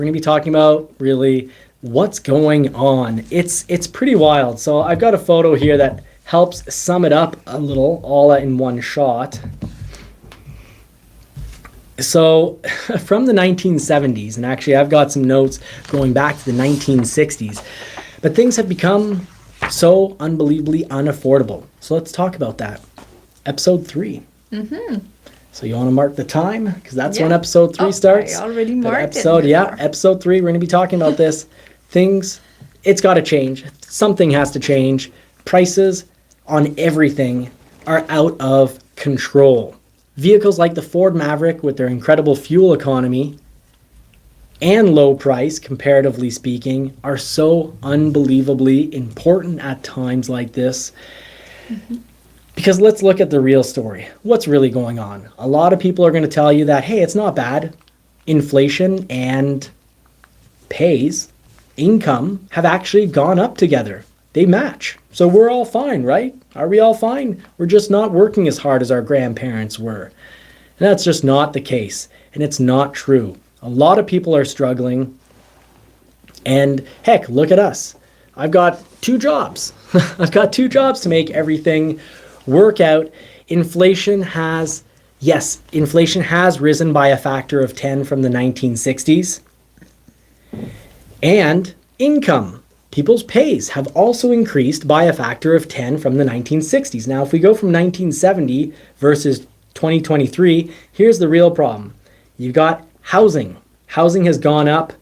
We're going to be talking about really what's going on. It's pretty wild. So I've got a photo here that helps sum it up a little, all in one shot. So from the 1970s, and actually I've got some notes going back to the 1960s, but things have become so unbelievably unaffordable. So let's talk about that. Episode 3. So you want to mark the time? Because that's when episode 3 starts. I already marked it. Episode 3, we're going to be talking about this. It's got to change. Something has to change. Prices on everything are out of control. Vehicles like the Ford Maverick, with their incredible fuel economy and low price, comparatively speaking, are so unbelievably important at times like this. Because let's look at the real story. What's really going on? A lot of people are going to tell you that, hey, it's not bad. Inflation and income have actually gone up together. They match. So we're all fine, right? Are we all fine? We're just not working as hard as our grandparents were. And that's just not the case. And it's not true. A lot of people are struggling. And heck, look at us. I've got 2 jobs. I've got 2 jobs to make everything work out. Inflation has risen by a factor of 10 from the 1960s. And income, people's pays, have also increased by a factor of 10 from the 1960s. Now, if we go from 1970 versus 2023, here's the real problem. You've got housing. Housing has gone up.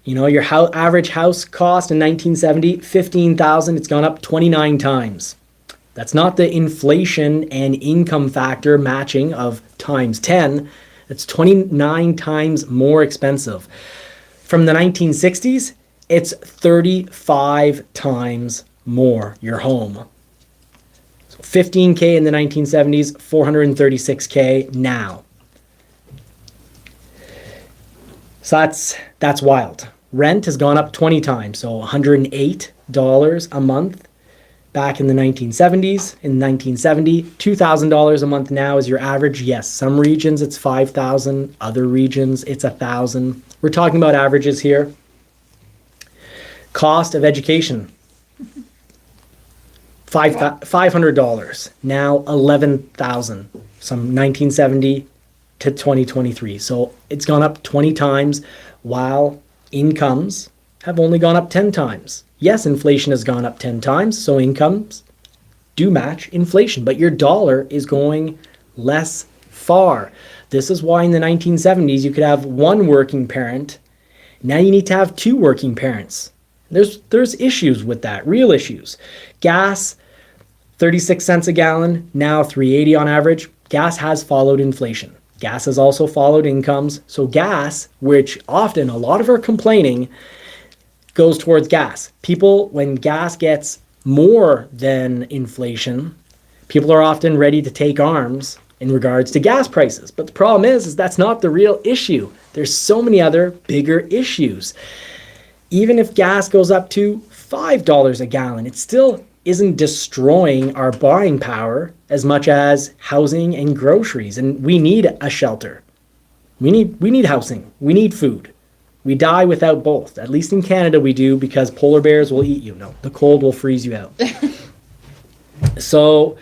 You know, your average house cost in 1970, $15,000. It's gone up 29 times. That's not the inflation and income factor matching of times 10. It's 29 times more expensive. From the 1960s, it's 35 times more, your home. So $15K in the 1970s, $436K now. So that's wild. Rent has gone up 20 times, so $108 a month back in the 1970s. In 1970, $2,000 a month now is your average. Yes, some regions it's $5,000, other regions it's $1,000. We're talking about averages here. Cost of education, $500, now $11,000, from 1970 to 2023. So it's gone up 20 times, while incomes have only gone up 10 times. Yes, inflation has gone up 10 times, so incomes do match inflation, but your dollar is going less far. This is why in the 1970s you could have 1 working parent. Now you need to have 2 working parents. There's issues with that, real issues. Gas, 36 cents a gallon, now $3.80 on average. Gas has followed inflation. Gas has also followed incomes. So gas, which often a lot of are complaining, goes towards gas. People, when gas gets more than inflation, people are often ready to take arms in regards to gas prices. But the problem is that's not the real issue. There's so many other bigger issues. Even if gas goes up to $5 a gallon, it still isn't destroying our buying power as much as housing and groceries. And we need a shelter. We need housing. We need food. We die without both. At least in Canada we do, because polar bears will eat you. No, the cold will freeze you out. So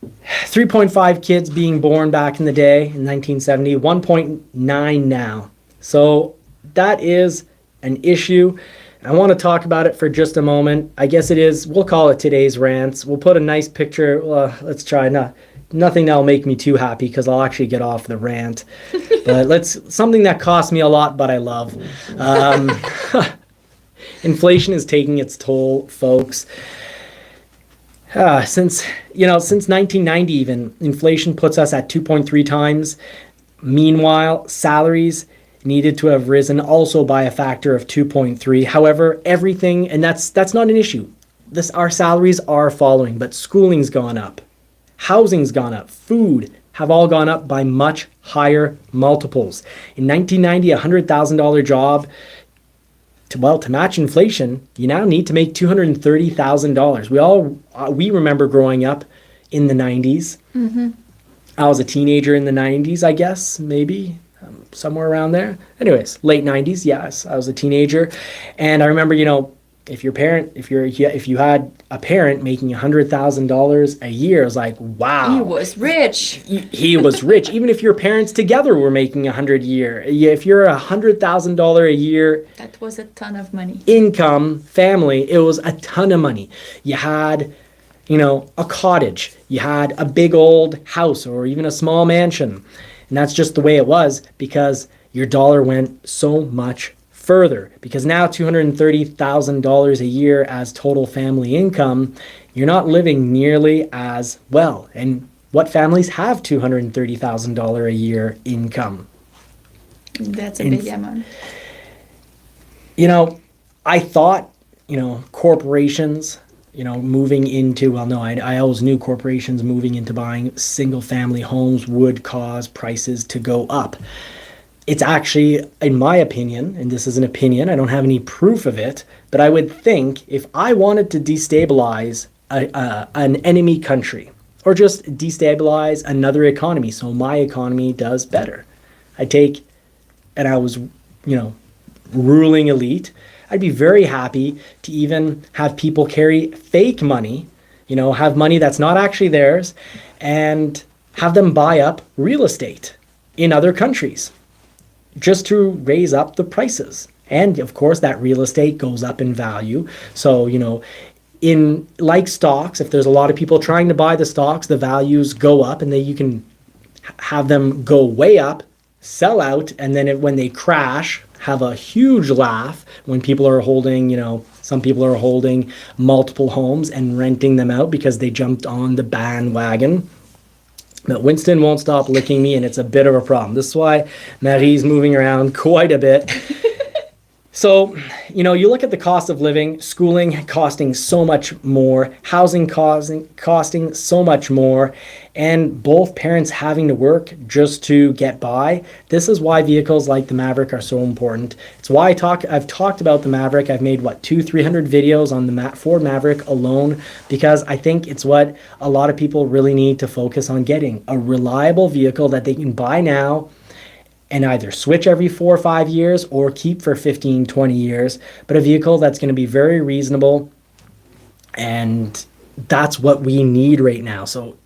3.5 kids being born back in the day in 1970, 1.9 now. So that is an issue. I want to talk about it for just a moment. I guess it is, we'll call it today's rants. We'll put a nice picture. Let's try nothing that'll make me too happy, because I'll actually get off the rant. But something that costs me a lot, but I love. Inflation is taking its toll, folks. Since 1990 even, inflation puts us at 2.3 times. Meanwhile, salaries needed to have risen also by a factor of 2.3. However, everything, and that's not an issue. Our salaries are following, but schooling's gone up. Housing's gone up. Food have all gone up by much higher multiples. In 1990, a $100,000 job, to match inflation, you now need to make $230,000. We remember growing up in the 90s. I was a teenager in the 90s, I guess, maybe. somewhere around there. Anyways, late 90s, yes, I was a teenager. And I remember, if you had a parent making $100,000 a year, it was like, wow. He was rich. He was rich. Even if your parents together were making $100 a year, if you're $100,000 a year, that was a ton of money. Income family, it was a ton of money. You had, a cottage. You had a big old house or even a small mansion. And that's just the way it was because your dollar went so much further. Because now $230,000 a year as total family income, you're not living nearly as well. And what families have $230,000 a year income? That's a big amount. I thought, corporations, moving into, I always knew corporations moving into buying single family homes would cause prices to go up. It's actually, in my opinion, and this is an opinion, I don't have any proof of it, but I would think if I wanted to destabilize an enemy country or just destabilize another economy so my economy does better, and I was, ruling elite, I'd be very happy to even have people carry fake money, have money that's not actually theirs, and have them buy up real estate in other countries just to raise up the prices. And of course, that real estate goes up in value. So, in like stocks, if there's a lot of people trying to buy the stocks, the values go up and then you can have them go way up, sell out, and then when they crash, have a huge laugh when people are holding, some people are holding multiple homes and renting them out because they jumped on the bandwagon. But Winston won't stop licking me, and it's a bit of a problem. This is why Marie's moving around quite a bit. So, you look at the cost of living, schooling costing so much more, housing costing so much more, and both parents having to work just to get by. This is why vehicles like the Maverick are so important. It's why I've talked about the Maverick. I've made, 300 videos on the Ford Maverick alone, because I think it's what a lot of people really need to focus on getting. A reliable vehicle that they can buy now and either switch every 4 or 5 years or keep for 15, 20 years, but a vehicle that's going to be very reasonable. And that's what we need right now. So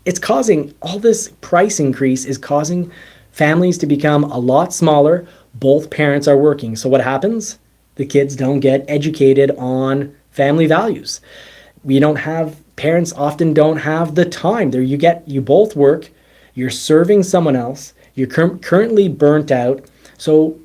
it's causing, all this price increase is causing families to become a lot smaller. Both parents are working. So what happens? The kids don't get educated on family values. Parents often don't have the time. You both work, you're serving someone else, you're currently burnt out. So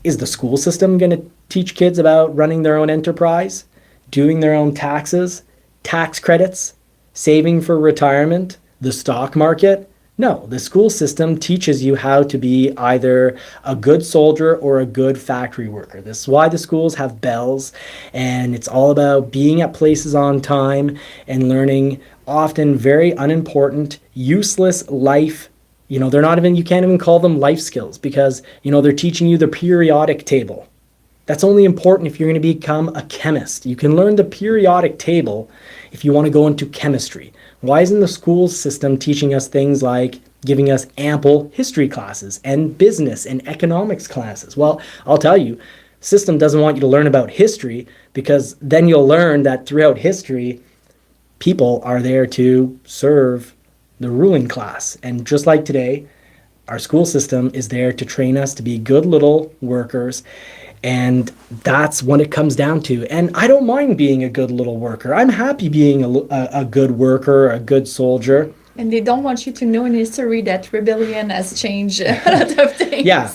is the school system going to teach kids about running their own enterprise, doing their own taxes, tax credits, saving for retirement, the stock market? No, the school system teaches you how to be either a good soldier or a good factory worker. This is why the schools have bells, and it's all about being at places on time and learning often very unimportant, useless life. You can't even call them life skills because, they're teaching you the periodic table. That's only important if you're going to become a chemist. You can learn the periodic table if you want to go into chemistry. Why isn't the school system teaching us things like giving us ample history classes and business and economics classes? Well, I'll tell you, system doesn't want you to learn about history because then you'll learn that throughout history, people are there to serve the ruling class. And just like today, our school system is there to train us to be good little workers. And that's what it comes down to. And I don't mind being a good little worker. I'm happy being a good worker, a good soldier. And they don't want you to know in history that rebellion has changed a lot of things. Yeah.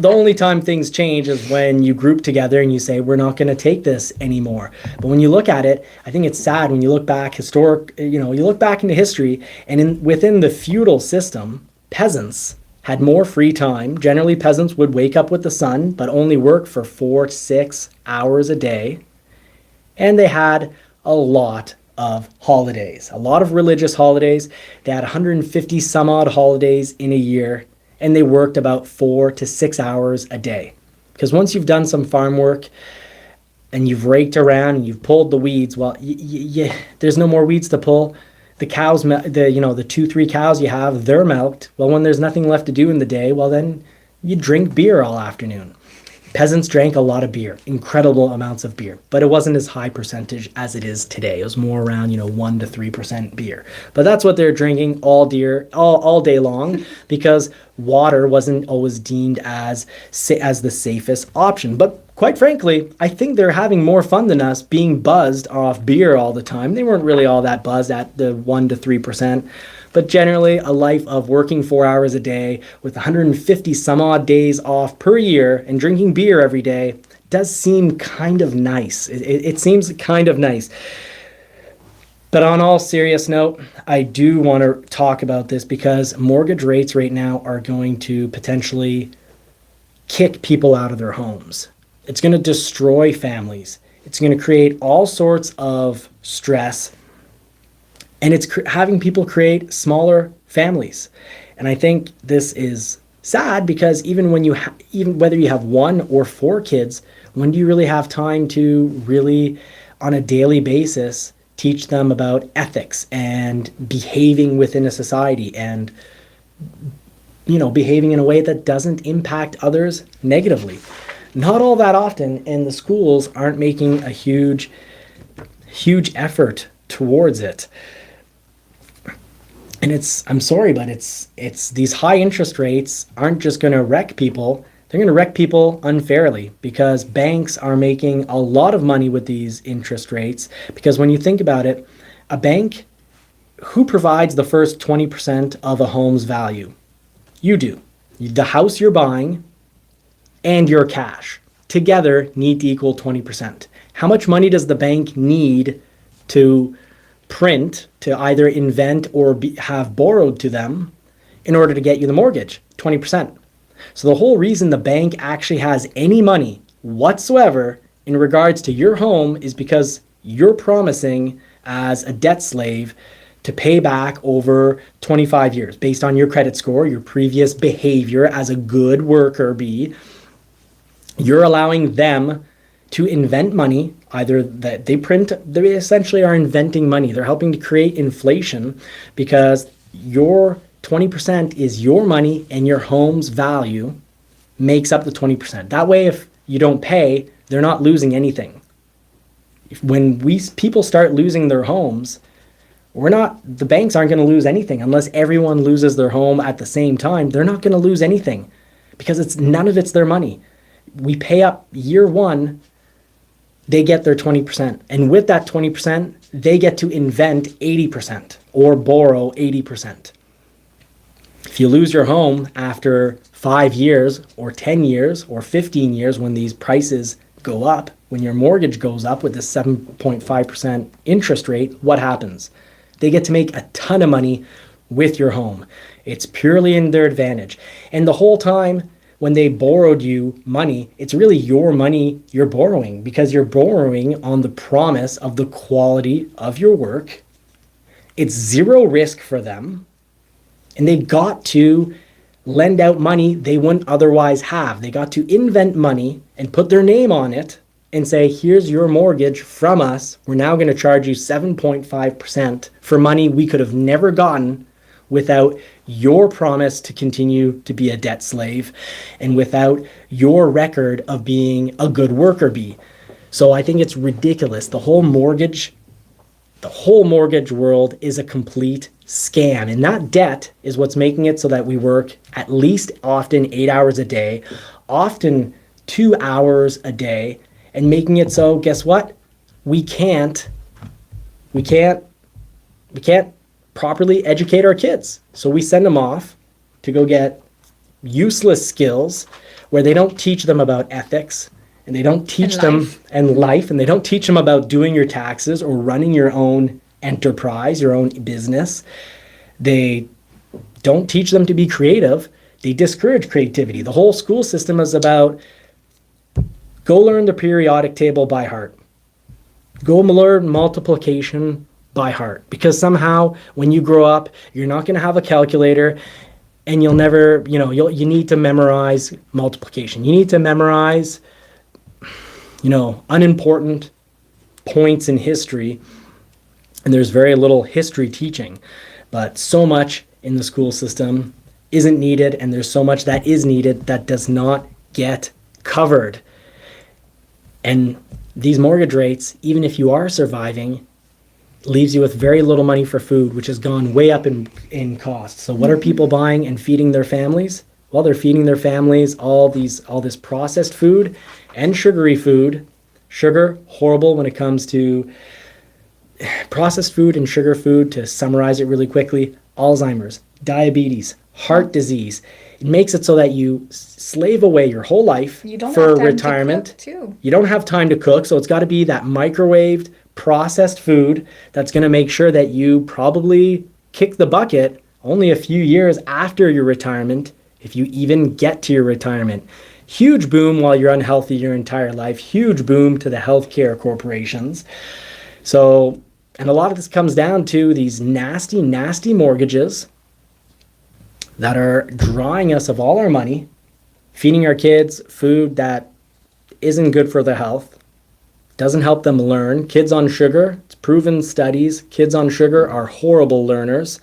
The only time things change is when you group together and you say, we're not going to take this anymore. But when you look at it, I think it's sad when you look back you look back into history, and within the feudal system, peasants had more free time. Generally, peasants would wake up with the sun, but only work for 4 to 6 hours a day. And they had a lot of holidays, a lot of religious holidays. They had 150 some odd holidays in a year, and they worked about 4 to 6 hours a day. Because once you've done some farm work and you've raked around and you've pulled the weeds, well, there's no more weeds to pull. the cows, the 2, 3 cows you have, they're milked. Well, when there's nothing left to do in the day, well, then you drink beer all afternoon. Peasants drank a lot of beer, incredible amounts of beer, but it wasn't as high percentage as it is today. It was more around, 1 to 3% beer. But that's what they're drinking all day long because water wasn't always deemed as the safest option. But quite frankly, I think they're having more fun than us being buzzed off beer all the time. They weren't really all that buzzed at the 1 to 3%. But generally, a life of working 4 hours a day with 150 some odd days off per year and drinking beer every day does seem kind of nice. It seems kind of nice. But on all serious note, I do want to talk about this because mortgage rates right now are going to potentially kick people out of their homes. It's going to destroy families. It's going to create all sorts of stress. And it's having people create smaller families. And I think this is sad because even whether you have 1 or 4 kids, when do you really have time to really, on a daily basis, teach them about ethics and behaving within a society and, behaving in a way that doesn't impact others negatively? Not all that often, and the schools aren't making a huge effort towards it. And I'm sorry, but it's these high interest rates aren't just going to wreck people. They're going to wreck people unfairly because banks are making a lot of money with these interest rates. Because when you think about it, a bank, who provides the first 20% of a home's value? You do. The house you're buying and your cash together need to equal 20%. How much money does the bank need to print to either invent or have borrowed to them in order to get you the mortgage? 20%. So the whole reason the bank actually has any money whatsoever in regards to your home is because you're promising as a debt slave to pay back over 25 years based on your credit score, your previous behavior as a good worker bee. You're allowing them to invent money, either that they essentially are inventing money. They're helping to create inflation because your 20% is your money and your home's value makes up the 20%. That way, if you don't pay, they're not losing anything. When people start losing their homes, the banks aren't going to lose anything unless everyone loses their home at the same time. They're not going to lose anything because none of it's their money. We pay up year 1, they get their 20%. And with that 20%, they get to invent 80% or borrow 80%. If you lose your home after 5 years or 10 years or 15 years when these prices go up, when your mortgage goes up with a 7.5% interest rate, what happens? They get to make a ton of money with your home. It's purely in their advantage. And the whole time, when they borrowed you money, it's really your money you're borrowing because you're borrowing on the promise of the quality of your work. It's zero risk for them. And they got to lend out money they wouldn't otherwise have. They got to invent money and put their name on it and say, here's your mortgage from us. We're now going to charge you 7.5% for money we could have never gotten without your promise to continue to be a debt slave and without your record of being a good worker bee. So I think it's ridiculous. The whole mortgage world is a complete scam. And that debt is what's making it so that we work at least often 8 hours a day, often 2 hours a day, and making it so, guess what? We can't properly educate our kids. So we send them off to go get useless skills where they don't teach them about ethics and they don't teach them and life, and they don't teach them about doing your taxes or running your own enterprise, your own business. They don't teach them to be creative. They discourage creativity. The whole school system is about go learn the periodic table by heart. Go learn multiplication by heart, because somehow when you grow up, you're not going to have a calculator and you'll never, you need to memorize multiplication. You need to memorize, unimportant points in history and there's very little history teaching. But so much in the school system isn't needed, and there's so much that is needed that does not get covered. And these mortgage rates, even if you are surviving, leaves you with very little money for food, which has gone way up in cost. So what are people buying and feeding their families? Well, they're feeding their families all this processed food and sugary food. Sugar, horrible when it comes to processed food and sugar food. To summarize it really quickly: Alzheimer's, diabetes, heart disease. It makes it so that you slave away your whole life You don't for have time retirement. to cook, too. You don't have time to cook, so it's got to be that microwaved, processed food that's going to make sure that you probably kick the bucket only a few years after your retirement, if you even get to your retirement. Huge boom while you're unhealthy your entire life. Huge boom to the healthcare corporations. So, and a lot of this comes down to these nasty, nasty mortgages that are drawing us of all our money, feeding our kids food that isn't good for their health, doesn't help them learn. Kids on sugar, it's proven studies, kids on sugar are horrible learners.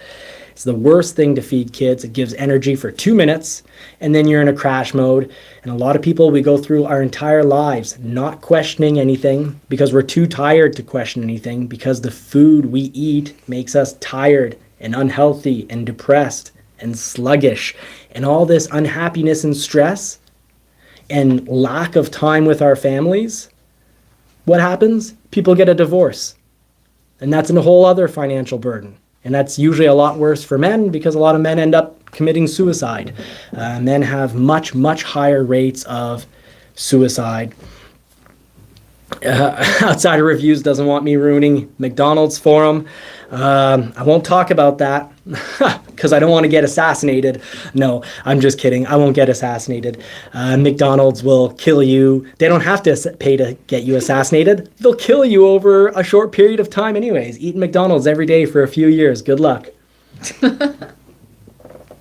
It's the worst thing to feed kids. It gives energy for 2 minutes, and then you're in a crash mode. And a lot of people, we go through our entire lives not questioning anything because we're too tired to question anything, because the food we eat makes us tired and unhealthy and depressed and sluggish. And all this unhappiness and stress and lack of time with our families, what happens? People get a divorce. And that's a whole other financial burden. And that's usually a lot worse for men, because a lot of men end up committing suicide. Men have much, much higher rates of suicide. Outsider Reviews doesn't want me ruining McDonald's for them. I won't talk about that because I don't want to get assassinated. No, I'm just kidding. I won't get assassinated. McDonald's will kill you. They don't have to pay to get you assassinated. They'll kill you over a short period of time anyways. Eat McDonald's every day for a few years. Good luck.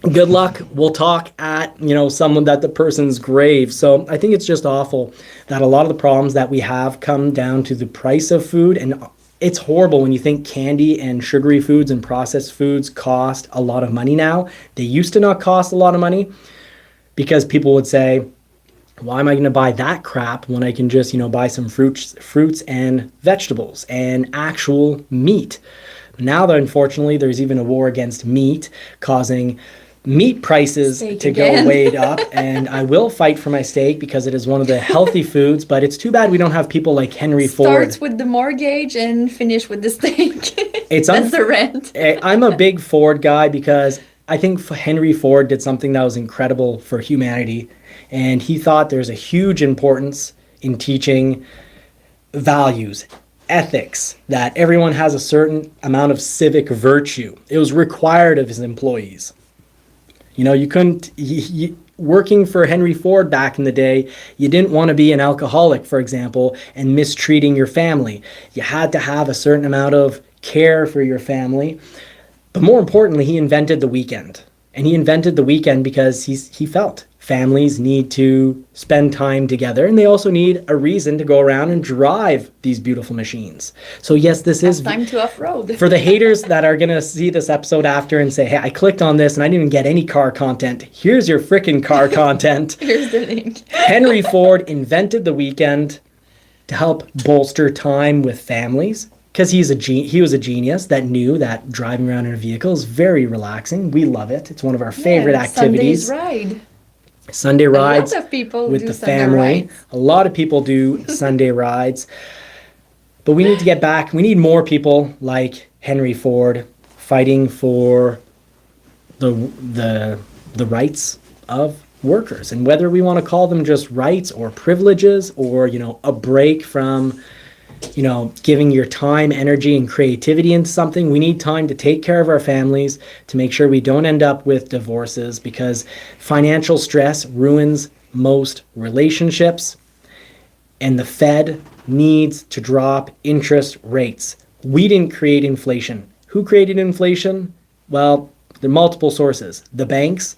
Good luck. We'll talk at, someone that the person's grave. So I think it's just awful that a lot of the problems that we have come down to the price of food. And it's horrible when you think candy and sugary foods and processed foods cost a lot of money now. They used to not cost a lot of money because people would say, why am I going to buy that crap when I can just, buy some fruits and vegetables and actual meat? Now, though, unfortunately, there's even a war against meat, causing meat prices to go way up. And I will fight for my steak because it is one of the healthy foods, but it's too bad we don't have people like Henry Ford. Starts with the mortgage and finish with the steak. That's the rent. I'm a big Ford guy because I think Henry Ford did something that was incredible for humanity. And he thought there's a huge importance in teaching values, ethics, that everyone has a certain amount of civic virtue. It was required of his employees. You couldn't, working for Henry Ford back in the day, you didn't want to be an alcoholic, for example, and mistreating your family. You had to have a certain amount of care for your family. But more importantly, he invented the weekend. And he invented the weekend because he felt families need to spend time together, and they also need a reason to go around and drive these beautiful machines. So yes, this is time to off-road. For the haters that are going to see this episode after and say, hey, I clicked on this and I didn't even get any car content. Here's your freaking car content. Here's the link. Henry Ford invented the weekend to help bolster time with families, because he was a genius that knew that driving around in a vehicle is very relaxing. We love it. It's one of our favorite activities. Sunday rides. A lot of people with do the Sunday family. rides. A lot of people do Sunday rides. But we need to get back. We need more people like Henry Ford fighting for the rights of workers. And whether we want to call them just rights or privileges or, a break from giving your time, energy, and creativity into something. We need time to take care of our families, to make sure we don't end up with divorces, because financial stress ruins most relationships. And the Fed needs to drop interest rates. We didn't create inflation. Who created inflation? Well, there are multiple sources. The banks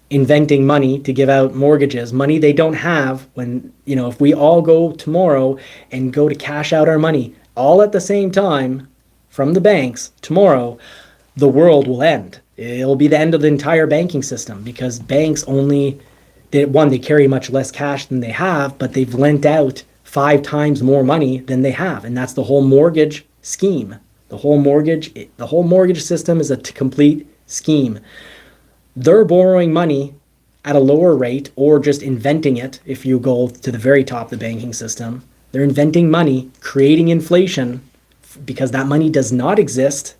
inventing money to give out mortgages, money they don't have. When, if we all go tomorrow and go to cash out our money all at the same time, from the banks tomorrow, the world will end. It'll be the end of the entire banking system because banks they carry much less cash than they have, but they've lent out 5 times more money than they have. And that's the whole mortgage scheme. The whole mortgage system is a complete scheme. They're borrowing money at a lower rate or just inventing it. If you go to the very top of the banking system, they're inventing money, creating inflation because that money does not exist.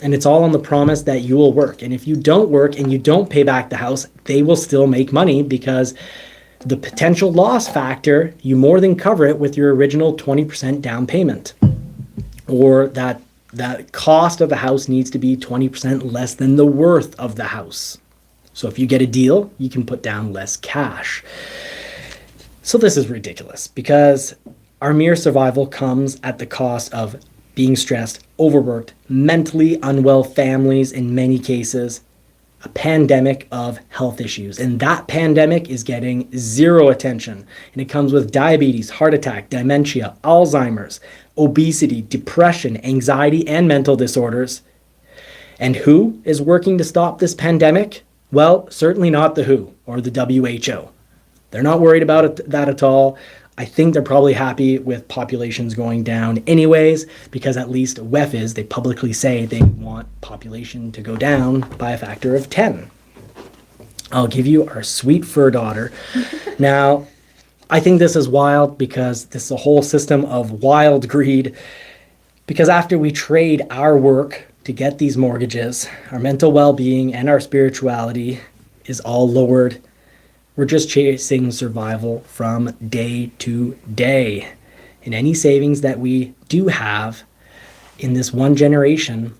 And it's all on the promise that you will work. And if you don't work and you don't pay back the house, they will still make money because the potential loss factor, you more than cover it with your original 20% down payment. Or that cost of a house needs to be 20% less than the worth of the house. So if you get a deal, you can put down less cash. So this is ridiculous because our mere survival comes at the cost of being stressed, overworked, mentally unwell families in many cases, a pandemic of health issues. And that pandemic is getting zero attention. And it comes with diabetes, heart attack, dementia, Alzheimer's, obesity, depression, anxiety, and mental disorders. And who is working to stop this pandemic? Well, certainly not the WHO or the WHO. They're not worried about that at all. I think they're probably happy with populations going down anyways, because at least WEF they publicly say they want population to go down by a factor of 10. I'll give you our sweet fur daughter. Now, I think this is wild because this is a whole system of wild greed. Because after we trade our work to get these mortgages, our mental well-being and our spirituality is all lowered. We're just chasing survival from day to day. And any savings that we do have in this one generation,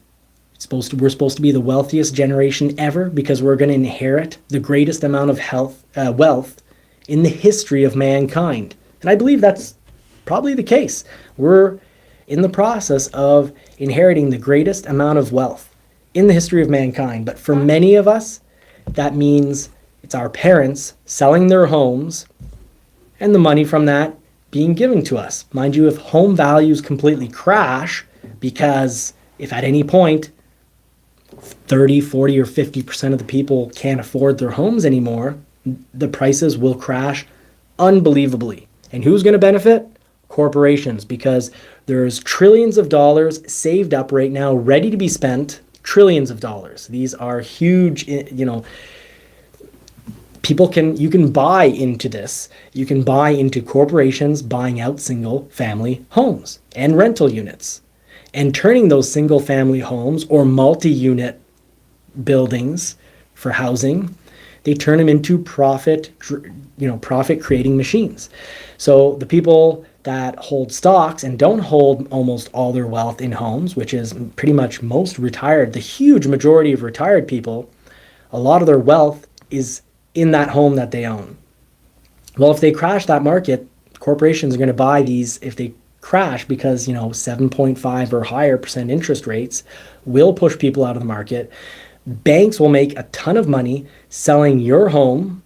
we're supposed to be the wealthiest generation ever because we're going to inherit the greatest amount of wealth in the history of mankind. And I believe that's probably the case. We're in the process of inheriting the greatest amount of wealth in the history of mankind. But for many of us, that means it's our parents selling their homes and the money from that being given to us. Mind you, if home values completely crash, because if at any point 30, 40, or 50% of the people can't afford their homes anymore, the prices will crash unbelievably. And who's going to benefit? Corporations, because there's trillions of dollars saved up right now, ready to be spent. Trillions of dollars. These are huge, you can buy into this. You can buy into corporations buying out single family homes and rental units and turning those single family homes or multi-unit buildings for housing. They turn them into profit creating machines. So the people that hold stocks and don't hold almost all their wealth in homes, which is pretty much the huge majority of retired people, a lot of their wealth is in that home that they own. Well, if they crash that market, corporations are going to buy these if they crash because, 7.5 or higher percent interest rates will push people out of the market. Banks will make a ton of money selling your home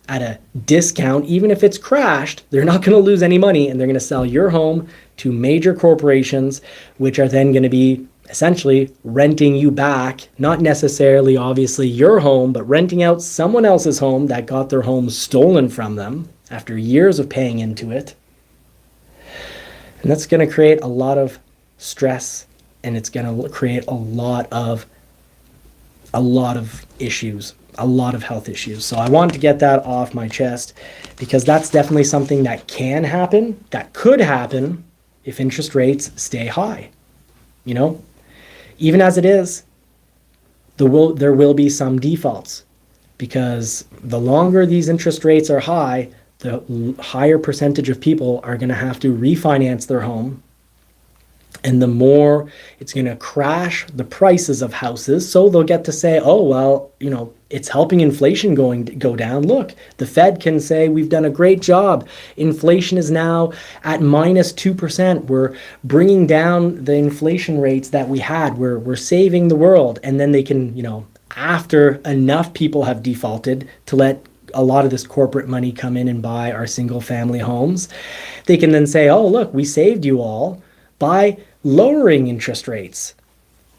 at a discount. Even if it's crashed, they're not going to lose any money, and they're going to sell your home to major corporations, which are then going to be essentially renting you back, not necessarily obviously your home, but renting out someone else's home that got their home stolen from them after years of paying into it. And that's going to create a lot of stress, and it's going to create a lot of issues, a lot of health issues. So I wanted to get that off my chest because that's definitely something that can happen, that could happen if interest rates stay high. Even as it is, there will be some defaults because the longer these interest rates are high, the higher percentage of people are going to have to refinance their home. And the more it's going to crash the prices of houses. So they'll get to say, oh, well, it's helping inflation go down. Look, the Fed can say we've done a great job. Inflation is now at -2%. We're bringing down the inflation rates that we had. We're saving the world. And then they can, after enough people have defaulted to let a lot of this corporate money come in and buy our single family homes, they can then say, oh, look, we saved you all by lowering interest rates.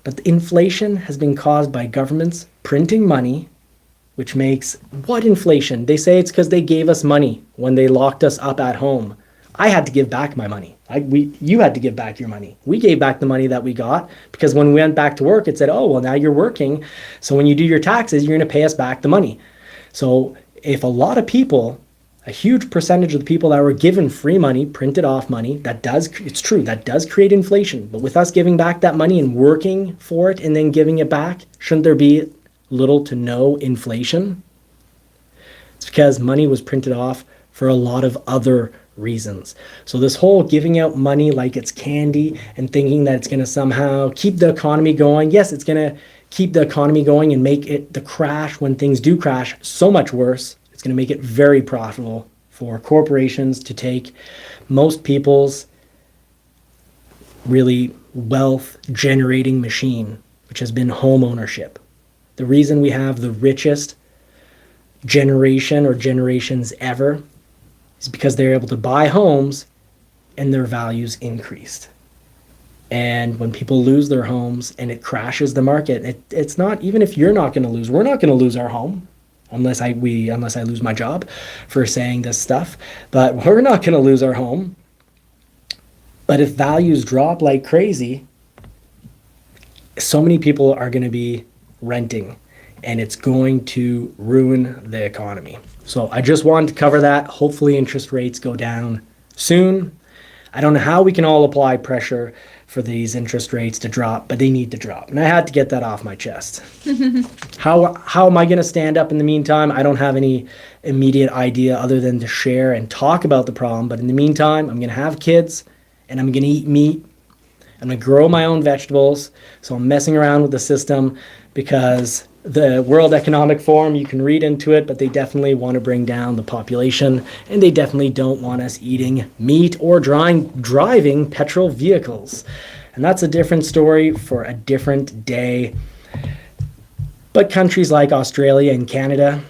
But the inflation has been caused by governments printing money, which makes what inflation? They say it's because they gave us money when they locked us up at home. I had to give back my money. You had to give back your money. We gave back the money that we got because when we went back to work, it said, oh, well, now you're working. So when you do your taxes, you're going to pay us back the money. So if a lot of people, a huge percentage of the people that were given free money, printed off money, it's true, that does create inflation. But with us giving back that money and working for it and then giving it back, shouldn't there be little to no inflation? It's because money was printed off for a lot of other reasons. So this whole giving out money like it's candy and thinking that it's going to somehow keep the economy going. Yes, it's going to keep the economy going and make it the crash when things do crash so much worse. It's going to make it very profitable for corporations to take most people's really wealth generating machine, which has been home ownership. The reason we have the richest generation or generations ever is because they're able to buy homes and their values increased. And when people lose their homes and it crashes the market, it's not, even if you're not going to lose, we're not going to lose our home unless I lose my job for saying this stuff, but we're not going to lose our home. But if values drop like crazy, so many people are going to be renting and it's going to ruin the economy. So I just wanted to cover that. Hopefully interest rates go down soon. I don't know how we can all apply pressure for these interest rates to drop, but they need to drop. And I had to get that off my chest. How am I going to stand up in the meantime? I don't have any immediate idea other than to share and talk about the problem. But in the meantime, I'm going to have kids and I'm going to eat meat. I'm going to grow my own vegetables. So I'm messing around with the system because the World Economic Forum, you can read into it, but they definitely want to bring down the population and they definitely don't want us eating meat or driving petrol vehicles. And that's a different story for a different day. But countries like Australia and Canada,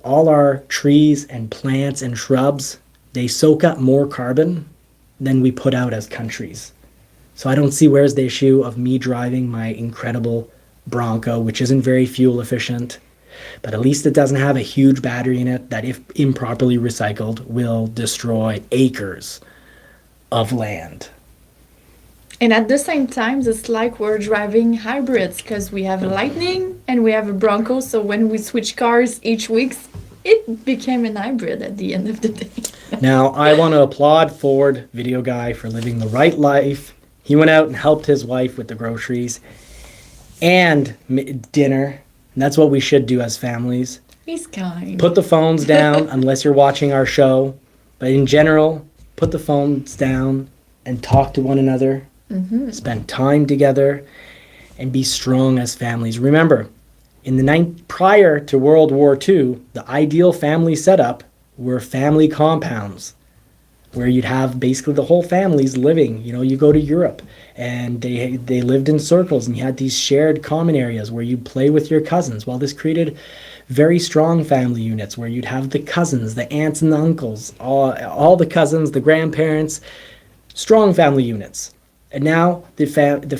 all our trees and plants and shrubs, they soak up more carbon than we put out as countries. So I don't see where's the issue of me driving my incredible Bronco, which isn't very fuel efficient, but at least it doesn't have a huge battery in it that, if improperly recycled, will destroy acres of land. And at the same time, it's like we're driving hybrids because we have a Lightning and we have a Bronco. So when we switch cars each week, it became an hybrid at the end of the day. Now, I want to applaud Ford, video guy, for living the right life. He went out and helped his wife with the groceries and dinner. And that's what we should do as families. He's kind. Put the phones down unless you're watching our show. But in general, put the phones down and talk to one another. Mm-hmm. Spend time together and be strong as families. Remember, prior to World War II, the ideal family setup were family compounds where you'd have basically the whole families living. You go to Europe and they lived in circles and you had these shared common areas where you'd play with your cousins. Well, this created very strong family units where you'd have the cousins, the aunts and the uncles, all the cousins, the grandparents, strong family units. And now the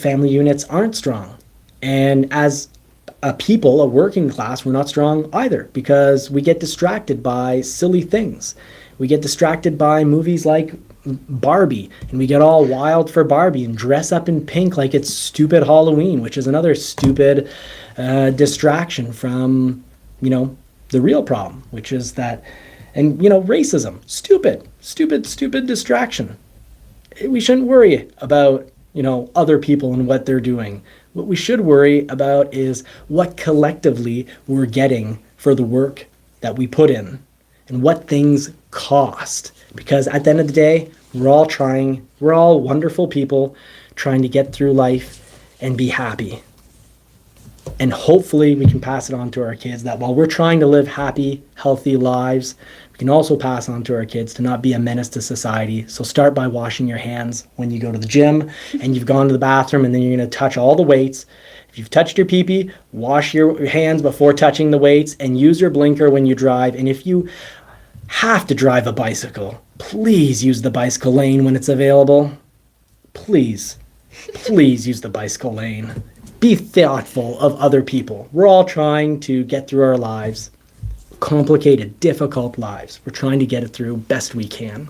family units aren't strong. And as a people, a working class, we're not strong either because we get distracted by silly things. We get distracted by movies like Barbie, and we get all wild for Barbie and dress up in pink like it's stupid Halloween, which is another stupid distraction from, the real problem, which is that, and, racism, stupid distraction. We shouldn't worry about, other people and what they're doing. What we should worry about is what collectively we're getting for the work that we put in and what things cost. Because at the end of the day, we're all wonderful people trying to get through life and be happy. And hopefully we can pass it on to our kids that while we're trying to live happy, healthy lives, we can also pass on to our kids to not be a menace to society. So start by washing your hands when you go to the gym and you've gone to the bathroom and then you're going to touch all the weights. If you've touched your pee-pee, wash your hands before touching the weights and use your blinker when you drive. And if you have to drive a bicycle, please use the bicycle lane when it's available. please, please use the bicycle lane. Be thoughtful of other people. We're all trying to get through our lives, complicated, difficult lives. We're trying to get it through best we can.